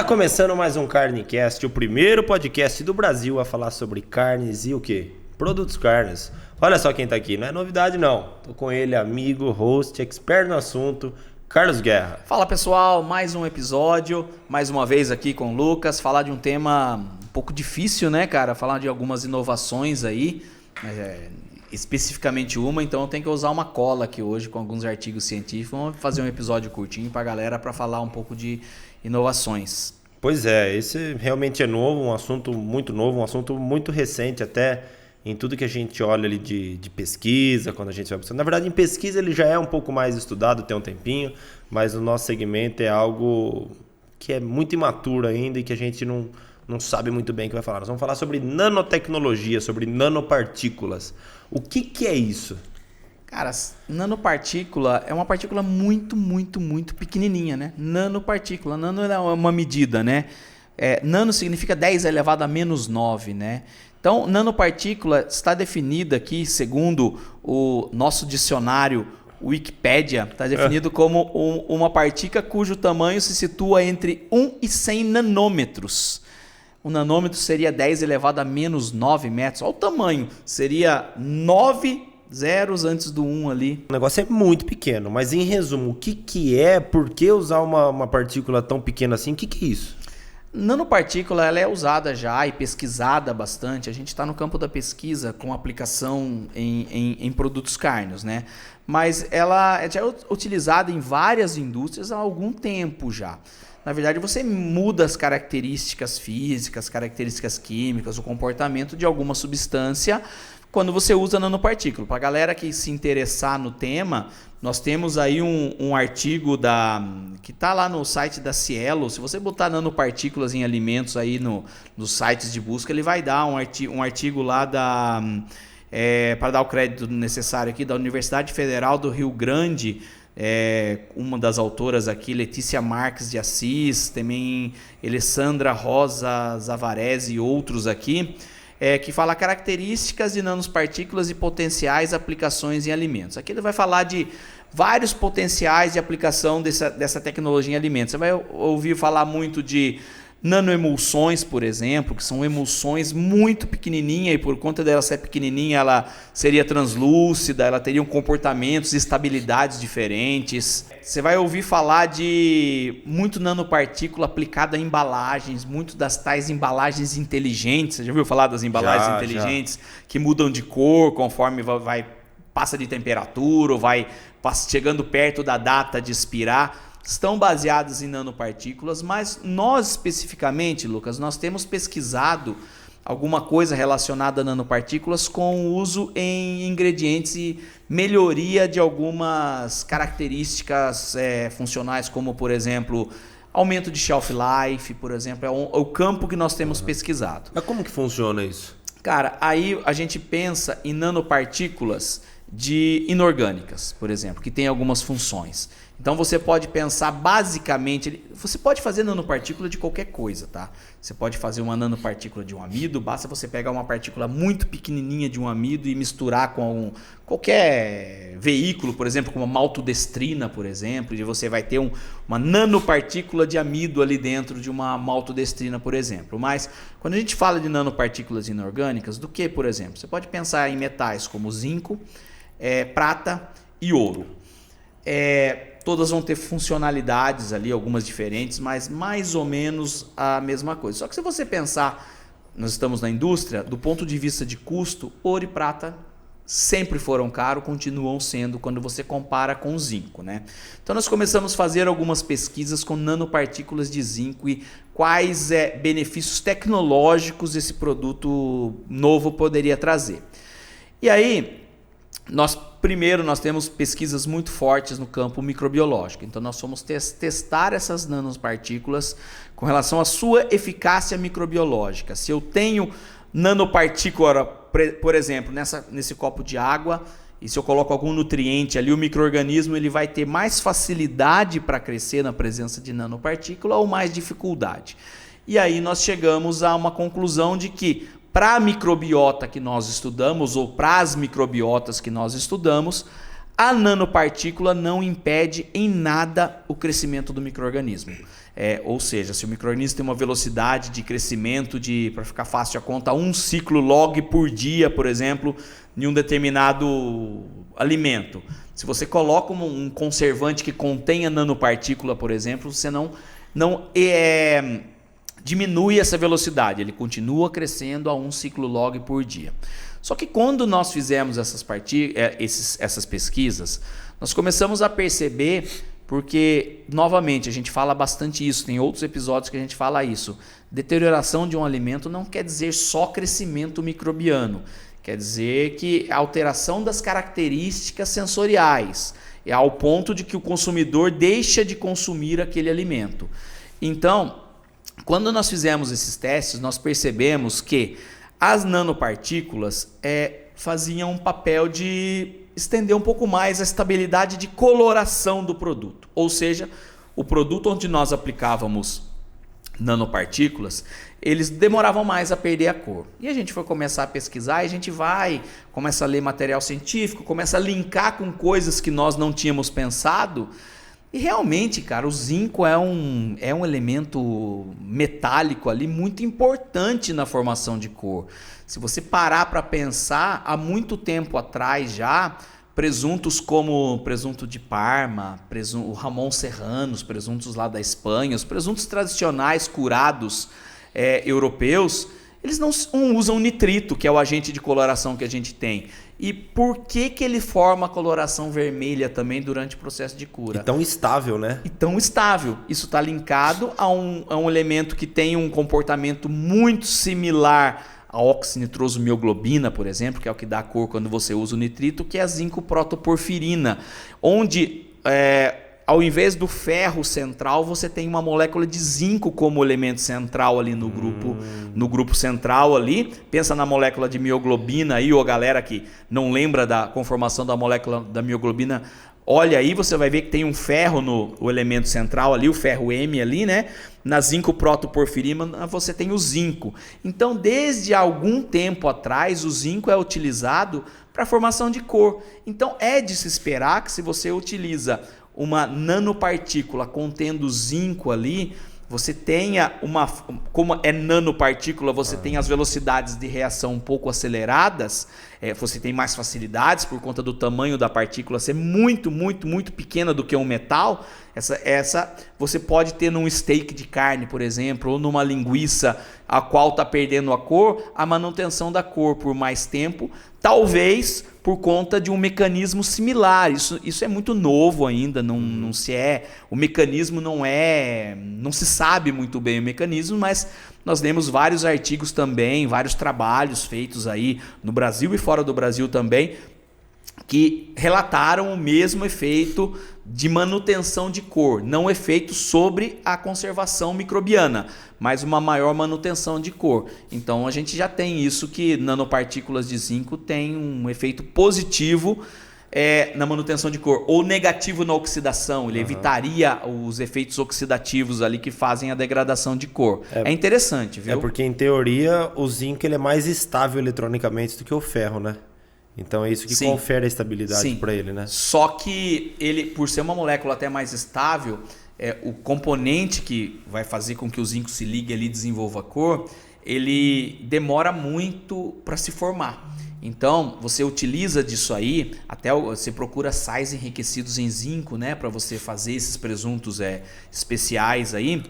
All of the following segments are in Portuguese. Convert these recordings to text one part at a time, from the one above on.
Está começando mais um Carnecast, o primeiro podcast do Brasil a falar sobre carnes e o quê? Produtos carnes. Olha só quem está aqui, não é novidade não. Tô com ele, amigo, host, expert no assunto, Carlos Guerra. Fala pessoal, mais um episódio, mais uma vez aqui com o Lucas, falar de um tema um pouco difícil, né, cara? Falar de algumas inovações aí, especificamente uma, então eu tenho que usar uma cola aqui hoje com alguns artigos científicos. Vamos fazer um episódio curtinho pra galera para falar um pouco de inovações. Pois é, esse realmente é novo, um assunto muito recente até em tudo que a gente olha ali de pesquisa, quando a gente vai buscar. Na verdade, em pesquisa ele já é um pouco mais estudado, tem um tempinho, mas o nosso segmento é algo que é muito imaturo ainda e que a gente não sabe muito bem o que vai falar. Nós vamos falar sobre nanotecnologia, sobre nanopartículas. O que é isso? Cara, nanopartícula é uma partícula muito pequenininha, né? Nanopartícula, nano é uma medida, né? Nano significa 10 elevado a menos 9, né? Então, nanopartícula está definida aqui, segundo o nosso dicionário Wikipédia, está definido como uma partícula cujo tamanho se situa entre 1 e 100 nanômetros. O nanômetro seria 10 elevado a menos 9 metros. Olha o tamanho, seria 9 zeros antes do 1 ali. O negócio é muito pequeno, mas em resumo, o que é? Por que usar uma partícula tão pequena assim? O que é isso? Nanopartícula ela é usada já e pesquisada bastante. A gente está no campo da pesquisa com aplicação em produtos cárneos, né? Mas ela já é utilizada em várias indústrias há algum tempo já. Na verdade, você muda as características físicas, características químicas, o comportamento de alguma substância quando você usa nanopartícula. Para a galera que se interessar no tema, nós temos aí um artigo que está lá no site da Cielo. Se você botar nanopartículas em alimentos aí nos sites de busca, ele vai dar um artigo lá para dar o crédito necessário aqui, da Universidade Federal do Rio Grande. Uma das autoras aqui, Letícia Marques de Assis, também Alessandra Rosa Zavarese e outros aqui, que fala características de nanopartículas e potenciais aplicações em alimentos. Aqui ele vai falar de vários potenciais de aplicação dessa tecnologia em alimentos. Você vai ouvir falar muito de nanoemulsões, por exemplo, que são emulsões muito pequenininhas e por conta dela ser pequenininha, ela seria translúcida, ela teria comportamentos e estabilidades diferentes. Você vai ouvir falar de muito nanopartícula aplicada a embalagens, muito das tais embalagens inteligentes. Você já ouviu falar das embalagens inteligentes? Que mudam de cor conforme passa de temperatura ou vai chegando perto da data de expirar. Estão baseadas em nanopartículas, mas nós especificamente, Lucas, nós temos pesquisado alguma coisa relacionada a nanopartículas com o uso em ingredientes e melhoria de algumas características funcionais, como, por exemplo, aumento de shelf life, por exemplo, é o campo que nós temos pesquisado. Mas como que funciona isso? Cara, aí a gente pensa em nanopartículas inorgânicas, por exemplo, que tem algumas funções. Então você pode pensar basicamente, você pode fazer nanopartícula de qualquer coisa, tá? Você pode fazer uma nanopartícula de um amido, basta você pegar uma partícula muito pequenininha de um amido e misturar com qualquer veículo, por exemplo, como uma maltodestrina, por exemplo, e você vai ter uma nanopartícula de amido ali dentro de uma maltodestrina, por exemplo. Mas quando a gente fala de nanopartículas inorgânicas, do que, por exemplo? Você pode pensar em metais como zinco, prata e ouro. Todas vão ter funcionalidades ali, algumas diferentes, mas mais ou menos a mesma coisa. Só que se você pensar, nós estamos na indústria, do ponto de vista de custo, ouro e prata sempre foram caros, continuam sendo quando você compara com o zinco, né? Então nós começamos a fazer algumas pesquisas com nanopartículas de zinco e quais benefícios tecnológicos esse produto novo poderia trazer. E aí, nós temos pesquisas muito fortes no campo microbiológico. Então, nós fomos testar essas nanopartículas com relação à sua eficácia microbiológica. Se eu tenho nanopartícula, por exemplo, nesse copo de água, e se eu coloco algum nutriente ali, o micro-organismo ele vai ter mais facilidade para crescer na presença de nanopartícula ou mais dificuldade. E aí nós chegamos a uma conclusão de que para a microbiota que nós estudamos, ou para as microbiotas que nós estudamos, A nanopartícula não impede em nada o crescimento do micro-organismo. Ou seja, se o micro-organismo tem uma velocidade de crescimento para ficar fácil a conta, 1 ciclo log por dia, por exemplo, em um determinado alimento. Se você coloca um conservante que contenha nanopartícula, por exemplo, você não diminui essa velocidade, ele continua crescendo a 1 ciclo log por dia. Só que quando nós fizemos essas pesquisas, nós começamos a perceber, porque, novamente, a gente fala bastante isso, tem outros episódios que a gente fala isso, deterioração de um alimento não quer dizer só crescimento microbiano, quer dizer que a alteração das características sensoriais é ao ponto de que o consumidor deixa de consumir aquele alimento. Então, quando nós fizemos esses testes, nós percebemos que as nanopartículas faziam um papel de estender um pouco mais a estabilidade de coloração do produto. Ou seja, o produto onde nós aplicávamos nanopartículas, eles demoravam mais a perder a cor. E a gente foi começar a pesquisar, e a gente começa a ler material científico, começa a linkar com coisas que nós não tínhamos pensado. E realmente, cara, o zinco é um elemento metálico ali muito importante na formação de cor. Se você parar para pensar, há muito tempo atrás já, presuntos como presunto de Parma, o Ramon Serrano, os presuntos lá da Espanha, os presuntos tradicionais curados europeus, eles não usam nitrito, que é o agente de coloração que a gente tem. E por que ele forma a coloração vermelha também durante o processo de cura? E tão estável, né? E tão estável. Isso está linkado a um elemento que tem um comportamento muito similar à oxinitrosomioglobina, por exemplo, que é o que dá cor quando você usa o nitrito, que é a zinco-protoporfirina, onde ao invés do ferro central, você tem uma molécula de zinco como elemento central ali no grupo central ali. Pensa na molécula de mioglobina aí, ou a galera que não lembra da conformação da molécula da mioglobina, olha aí, você vai ver que tem um ferro no elemento central ali, o ferro M ali, né? Na zinco-protoporfirina você tem o zinco. Então, desde algum tempo atrás, o zinco é utilizado para a formação de cor. Então, é de se esperar que se você utiliza uma nanopartícula contendo zinco ali, você tenha como é nanopartícula, você tem as velocidades de reação um pouco aceleradas, você tem mais facilidades por conta do tamanho da partícula ser muito, muito, muito pequena do que um metal. Essa você pode ter num steak de carne, por exemplo, ou numa linguiça a qual está perdendo a cor, a manutenção da cor por mais tempo, talvez por conta de um mecanismo similar. Isso é muito novo ainda, o mecanismo não se sabe muito bem o mecanismo, mas nós lemos vários artigos também, vários trabalhos feitos aí no Brasil e fora do Brasil também, que relataram o mesmo efeito de manutenção de cor, não efeito sobre a conservação microbiana, mas uma maior manutenção de cor. Então a gente já tem isso, que nanopartículas de zinco têm um efeito positivo na manutenção de cor, ou negativo na oxidação. Ele evitaria os efeitos oxidativos ali que fazem a degradação de cor. É interessante, viu? Porque em teoria o zinco ele é mais estável eletronicamente do que o ferro, né? Então é isso que confere a estabilidade para ele, né? Só que ele, por ser uma molécula até mais estável, o componente que vai fazer com que o zinco se ligue ali e desenvolva a cor, ele demora muito para se formar. Então, você utiliza disso aí, até você procura sais enriquecidos em zinco, né, para você fazer esses presuntos especiais aí.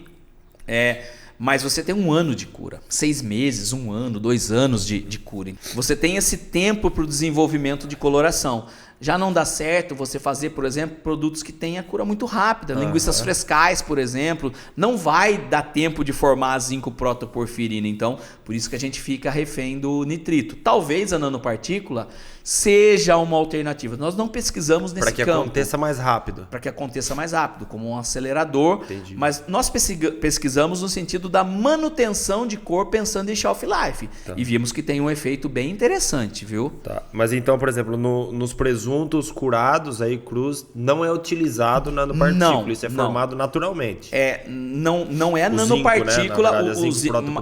Mas você tem 1 ano de cura, 6 meses, 1 ano, 2 anos de cura. Você tem esse tempo para o desenvolvimento de coloração. Já não dá certo você fazer, por exemplo, produtos que têm a cura muito rápida. Linguiças frescais, por exemplo, não vai dar tempo de formar a zinco-protoporfirina. Então, por isso que a gente fica refém do nitrito. Talvez a nanopartícula seja uma alternativa. Nós não pesquisamos nesse campo. Para que aconteça mais rápido. Para que aconteça mais rápido, como um acelerador. Entendi. Mas nós pesquisamos no sentido da manutenção de cor, pensando em shelf life. Tá. E vimos que tem um efeito bem interessante, viu? Tá. Mas então, por exemplo, nos presuntos curados, aí crus, não é utilizado nanopartícula. Isso é formado naturalmente. Não é a nanopartícula.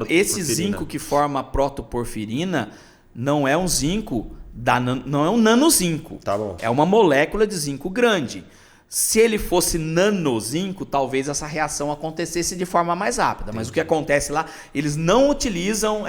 Esse zinco que forma a protoporfirina não é um zinco Não é um nanozinco. Tá bom. É uma molécula de zinco grande. Se ele fosse nanozinco, talvez essa reação acontecesse de forma mais rápida. Mas o que acontece lá, eles não utilizam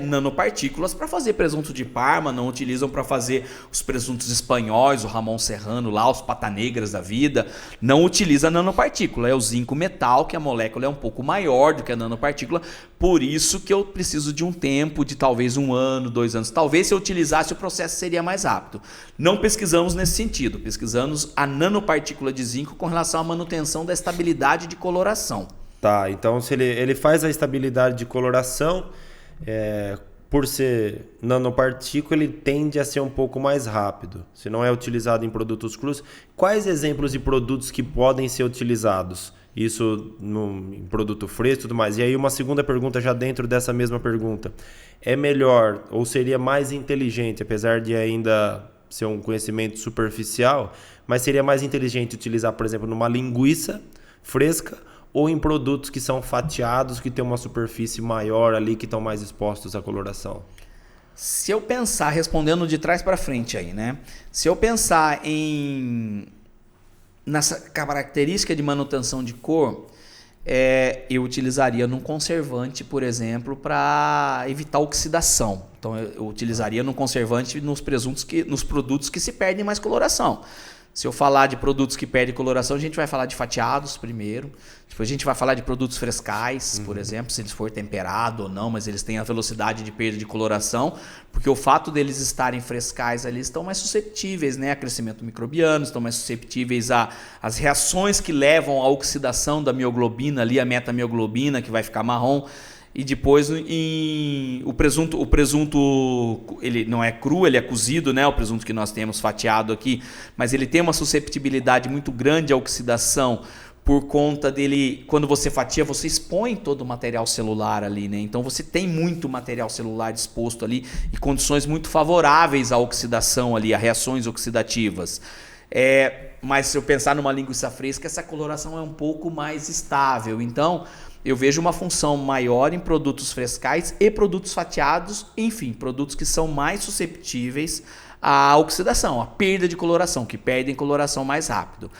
nanopartículas para fazer presunto de Parma, não utilizam para fazer os presuntos espanhóis, o Ramon Serrano lá, os pata negras da vida. Não utiliza nanopartícula, é o zinco metal, que a molécula é um pouco maior do que a nanopartícula. Por isso que eu preciso de um tempo, de talvez 1 ano, 2 anos. Talvez se eu utilizasse o processo seria mais rápido. Não pesquisamos nesse sentido, pesquisamos a nanopartícula de zinco com relação à manutenção da estabilidade de coloração. Tá, então se ele faz a estabilidade de coloração, por ser nanopartícula, ele tende a ser um pouco mais rápido. Se não é utilizado em produtos crus, quais exemplos de produtos que podem ser utilizados? Isso em produto fresco e tudo mais. E aí uma segunda pergunta já dentro dessa mesma pergunta. É melhor ou seria mais inteligente, apesar de ainda ser um conhecimento superficial, mas seria mais inteligente utilizar, por exemplo, numa linguiça fresca ou em produtos que são fatiados, que tem uma superfície maior ali, que estão mais expostos à coloração? Se eu pensar, respondendo de trás para frente aí, né? Se eu pensar nessa característica de manutenção de cor, eu utilizaria num conservante, por exemplo, para evitar oxidação. Então eu utilizaria num conservante nos produtos que se perdem mais coloração. Se eu falar de produtos que perdem coloração, a gente vai falar de fatiados primeiro. Depois a gente vai falar de produtos frescais, por exemplo, se eles for temperado ou não, mas eles têm a velocidade de perda de coloração, porque o fato deles estarem frescais ali estão mais susceptíveis, né, a crescimento microbiano, estão mais susceptíveis às reações que levam à oxidação da mioglobina ali, a metamioglobina, que vai ficar marrom. E depois o presunto ele não é cru, ele é cozido, né? O presunto que nós temos fatiado aqui, mas ele tem uma susceptibilidade muito grande à oxidação por conta dele. Quando você fatia, você expõe todo o material celular ali, né? Então você tem muito material celular exposto ali e condições muito favoráveis à oxidação ali, a reações oxidativas. Mas se eu pensar numa linguiça fresca, essa coloração é um pouco mais estável. Então eu vejo uma função maior em produtos frescais e produtos fatiados, enfim, produtos que são mais susceptíveis à oxidação, à perda de coloração, que perdem coloração mais rápido.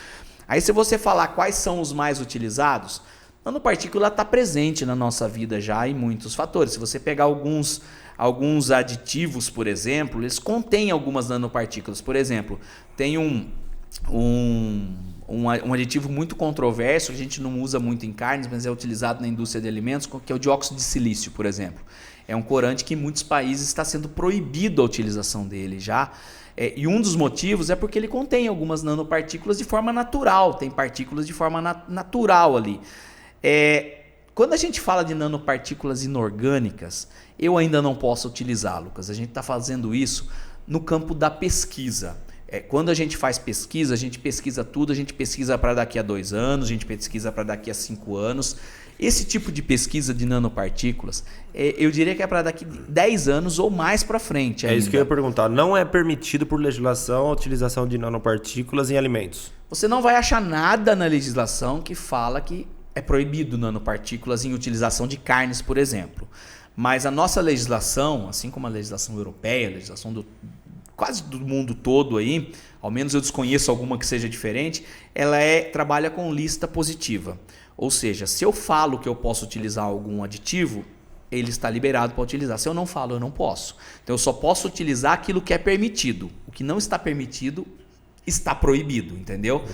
Aí se você falar quais são os mais utilizados, a nanopartícula está presente na nossa vida já em muitos fatores. Se você pegar alguns aditivos, por exemplo, eles contêm algumas nanopartículas. Por exemplo, tem um aditivo muito controverso, que a gente não usa muito em carnes, mas é utilizado na indústria de alimentos, que é o dióxido de silício, por exemplo. É um corante que em muitos países está sendo proibido a utilização dele já. E um dos motivos é porque ele contém algumas nanopartículas de forma natural, tem partículas de forma natural ali. Quando a gente fala de nanopartículas inorgânicas, eu ainda não posso utilizar, Lucas. A gente está fazendo isso no campo da pesquisa. Quando a gente faz pesquisa, a gente pesquisa tudo, a gente pesquisa para daqui a 2 anos, a gente pesquisa para daqui a 5 anos. Esse tipo de pesquisa de nanopartículas, eu diria que é para daqui 10 anos ou mais para frente ainda. É isso que eu ia perguntar. Não é permitido por legislação a utilização de nanopartículas em alimentos? Você não vai achar nada na legislação que fala que é proibido nanopartículas em utilização de carnes, por exemplo. Mas a nossa legislação, assim como a legislação europeia, a legislação quase do mundo todo aí, ao menos eu desconheço alguma que seja diferente, ela trabalha com lista positiva. Ou seja, se eu falo que eu posso utilizar algum aditivo, ele está liberado para utilizar. Se eu não falo, eu não posso. Então eu só posso utilizar aquilo que é permitido. O que não está permitido está proibido, entendeu?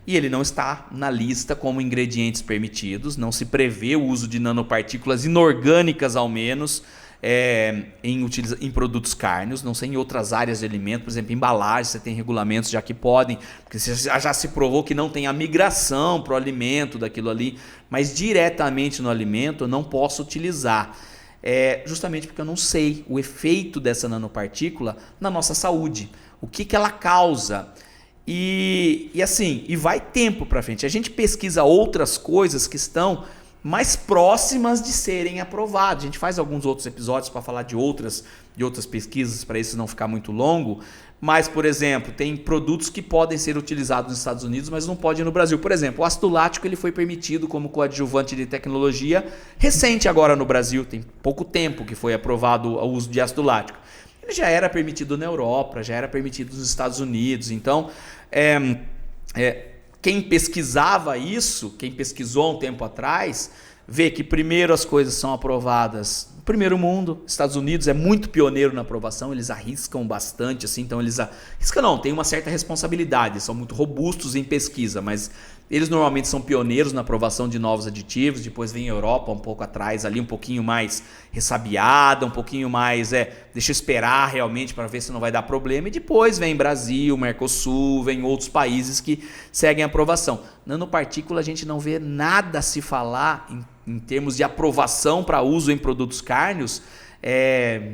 E ele não está na lista como ingredientes permitidos, não se prevê o uso de nanopartículas inorgânicas ao menos, em produtos cárneos, não sei em outras áreas de alimento, por exemplo, embalagem, você tem regulamentos já que podem, porque já se provou que não tem a migração para o alimento daquilo ali, mas diretamente no alimento eu não posso utilizar, justamente porque eu não sei o efeito dessa nanopartícula na nossa saúde, o que ela causa. E vai tempo para frente. A gente pesquisa outras coisas que estão mais próximas de serem aprovadas. A gente faz alguns outros episódios para falar de outras pesquisas, para isso não ficar muito longo. Mas, por exemplo, tem produtos que podem ser utilizados nos Estados Unidos, mas não podem no Brasil. Por exemplo, o ácido lático ele foi permitido como coadjuvante de tecnologia recente agora no Brasil. Tem pouco tempo que foi aprovado o uso de ácido lático. Ele já era permitido na Europa, já era permitido nos Estados Unidos. Então, quem pesquisava isso, quem pesquisou há um tempo atrás, vê que primeiro as coisas são aprovadas no primeiro mundo. Estados Unidos é muito pioneiro na aprovação, eles arriscam bastante, assim, então eles arriscam não, tem uma certa responsabilidade, são muito robustos em pesquisa, mas eles normalmente são pioneiros na aprovação de novos aditivos. Depois vem a Europa um pouco atrás, ali um pouquinho mais ressabiada, um pouquinho mais, deixa eu esperar realmente para ver se não vai dar problema. E depois vem Brasil, Mercosul, vem outros países que seguem a aprovação. Nanopartícula a gente não vê nada a se falar em termos de aprovação para uso em produtos cárneos,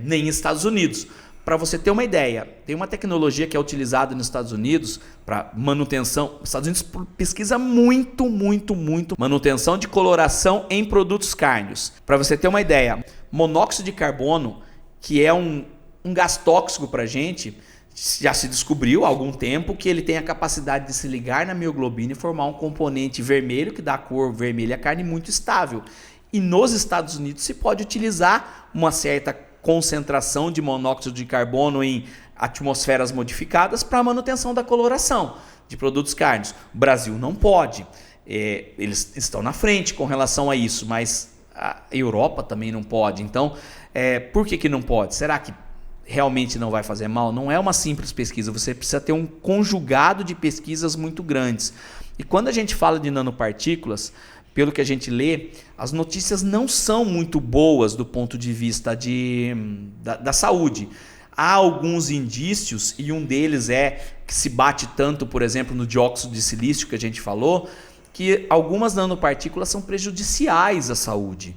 nem nos Estados Unidos. Para você ter uma ideia, tem uma tecnologia que é utilizada nos Estados Unidos para manutenção. Os Estados Unidos pesquisa muito manutenção de coloração em produtos cárneos. Para você ter uma ideia, monóxido de carbono, que é um gás tóxico para a gente, já se descobriu há algum tempo que ele tem a capacidade de se ligar na mioglobina e formar um componente vermelho que dá a cor vermelha à carne muito estável. E nos Estados Unidos se pode utilizar uma certa concentração de monóxido de carbono em atmosferas modificadas para a manutenção da coloração de produtos cárneos. O Brasil não pode. Eles estão na frente com relação a isso, mas a Europa também não pode. Então, por que não pode? Será que realmente não vai fazer mal? Não é uma simples pesquisa, você precisa ter um conjugado de pesquisas muito grandes. E quando a gente fala de nanopartículas, pelo que a gente lê, as notícias não são muito boas do ponto de vista da saúde. Há alguns indícios, e um deles é que se bate tanto, por exemplo, no dióxido de silício que a gente falou, que algumas nanopartículas são prejudiciais à saúde.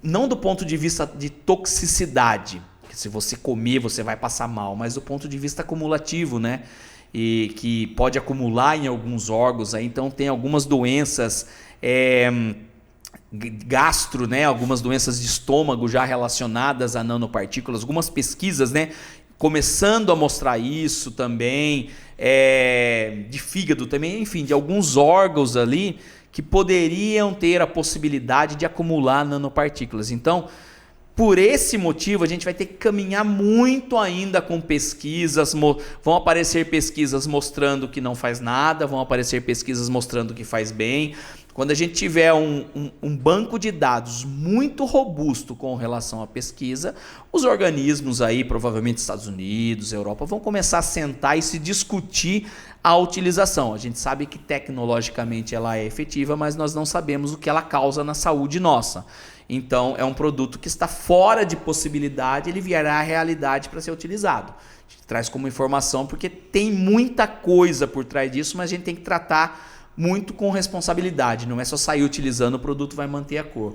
Não do ponto de vista de toxicidade, que se você comer você vai passar mal, mas do ponto de vista acumulativo, né? E que pode acumular em alguns órgãos. Então tem algumas doenças gastro, né? Algumas doenças de estômago já relacionadas a nanopartículas, algumas pesquisas, né? Começando a mostrar isso também, de fígado também, enfim, de alguns órgãos ali que poderiam ter a possibilidade de acumular nanopartículas. Então, por esse motivo, a gente vai ter que caminhar muito ainda com pesquisas. Vão aparecer pesquisas mostrando que não faz nada, vão aparecer pesquisas mostrando que faz bem. Quando a gente tiver um banco de dados muito robusto com relação à pesquisa, os organismos aí, provavelmente Estados Unidos, Europa, vão começar a sentar e se discutir a utilização. A gente sabe que tecnologicamente ela é efetiva, mas nós não sabemos o que ela causa na saúde nossa. Então, é um produto que está fora de possibilidade, ele virá à realidade para ser utilizado. A gente traz como informação porque tem muita coisa por trás disso, mas a gente tem que tratar muito com responsabilidade. Não é só sair utilizando, o produto vai manter a cor.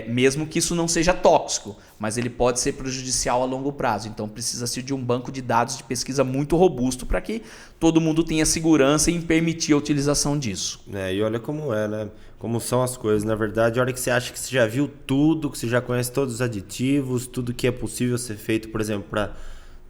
Mesmo que isso não seja tóxico, mas ele pode ser prejudicial a longo prazo. Então, precisa-se de um banco de dados de pesquisa muito robusto para que todo mundo tenha segurança em permitir a utilização disso. E olha como né? Como são as coisas. Na verdade, a hora que você acha que você já viu tudo, que você já conhece todos os aditivos, tudo que é possível ser feito, por exemplo, para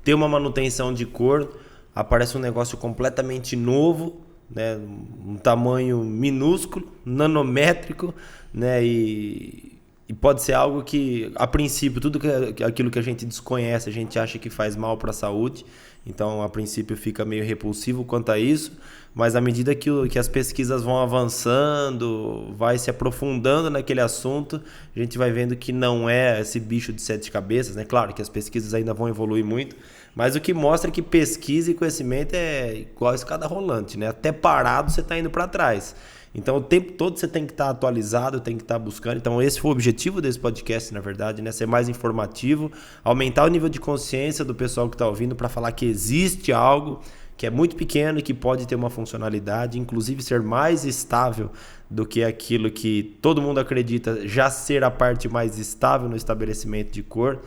ter uma manutenção de cor, aparece um negócio completamente novo, né? Um tamanho minúsculo, nanométrico, né? E pode ser algo que, a princípio, tudo aquilo que a gente desconhece, a gente acha que faz mal para a saúde. Então, a princípio, fica meio repulsivo quanto a isso. Mas à medida que as pesquisas vão avançando, vai se aprofundando naquele assunto, a gente vai vendo que não é esse bicho de 7 cabeças, né? Claro que as pesquisas ainda vão evoluir muito, mas o que mostra que pesquisa e conhecimento é igual a escada rolante, né? Até parado você está indo para trás. Então, o tempo todo você tem que estar atualizado, tem que estar buscando. Então, esse foi o objetivo desse podcast, na verdade, né? Ser mais informativo, aumentar o nível de consciência do pessoal que está ouvindo para falar que existe algo que é muito pequeno e que pode ter uma funcionalidade, inclusive ser mais estável do que aquilo que todo mundo acredita já ser a parte mais estável no estabelecimento de cor.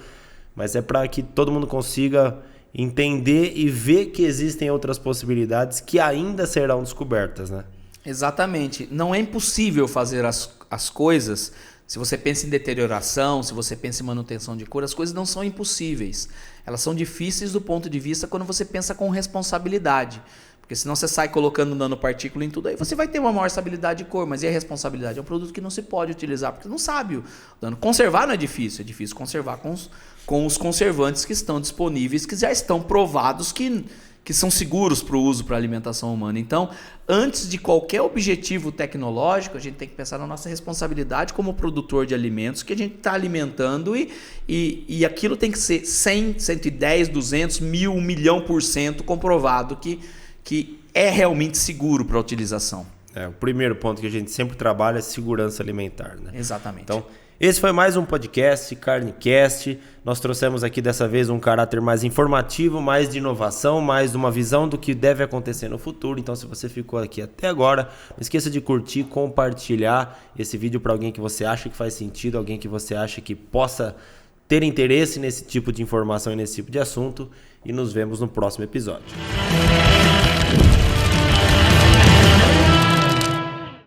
Mas é para que todo mundo consiga entender e ver que existem outras possibilidades que ainda serão descobertas, né? Exatamente. Não é impossível fazer as coisas. Se você pensa em deterioração, se você pensa em manutenção de cor, as coisas não são impossíveis. Elas são difíceis do ponto de vista quando você pensa com responsabilidade. Porque Porque senão você sai colocando nanopartícula em tudo, aí você vai ter uma maior estabilidade de cor, mas e a responsabilidade? É um produto que não se pode utilizar, porque não sabe o dano. Conservar não é difícil conservar com os conservantes que estão disponíveis, que já estão provados que são seguros para o uso para a alimentação humana. Então, antes de qualquer objetivo tecnológico, a gente tem que pensar na nossa responsabilidade como produtor de alimentos que a gente está alimentando e aquilo tem que ser 100, 110, 200, 1000, 1 milhão % comprovado que é realmente seguro para a utilização. O primeiro ponto que a gente sempre trabalha é segurança alimentar, né? Exatamente. Então, esse foi mais um podcast, CarneCast. Nós trouxemos aqui dessa vez um caráter mais informativo, mais de inovação, mais uma visão do que deve acontecer no futuro. Então, se você ficou aqui até agora, não esqueça de curtir, compartilhar esse vídeo para alguém que você acha que faz sentido, alguém que você acha que possa ter interesse nesse tipo de informação e nesse tipo de assunto. E nos vemos no próximo episódio.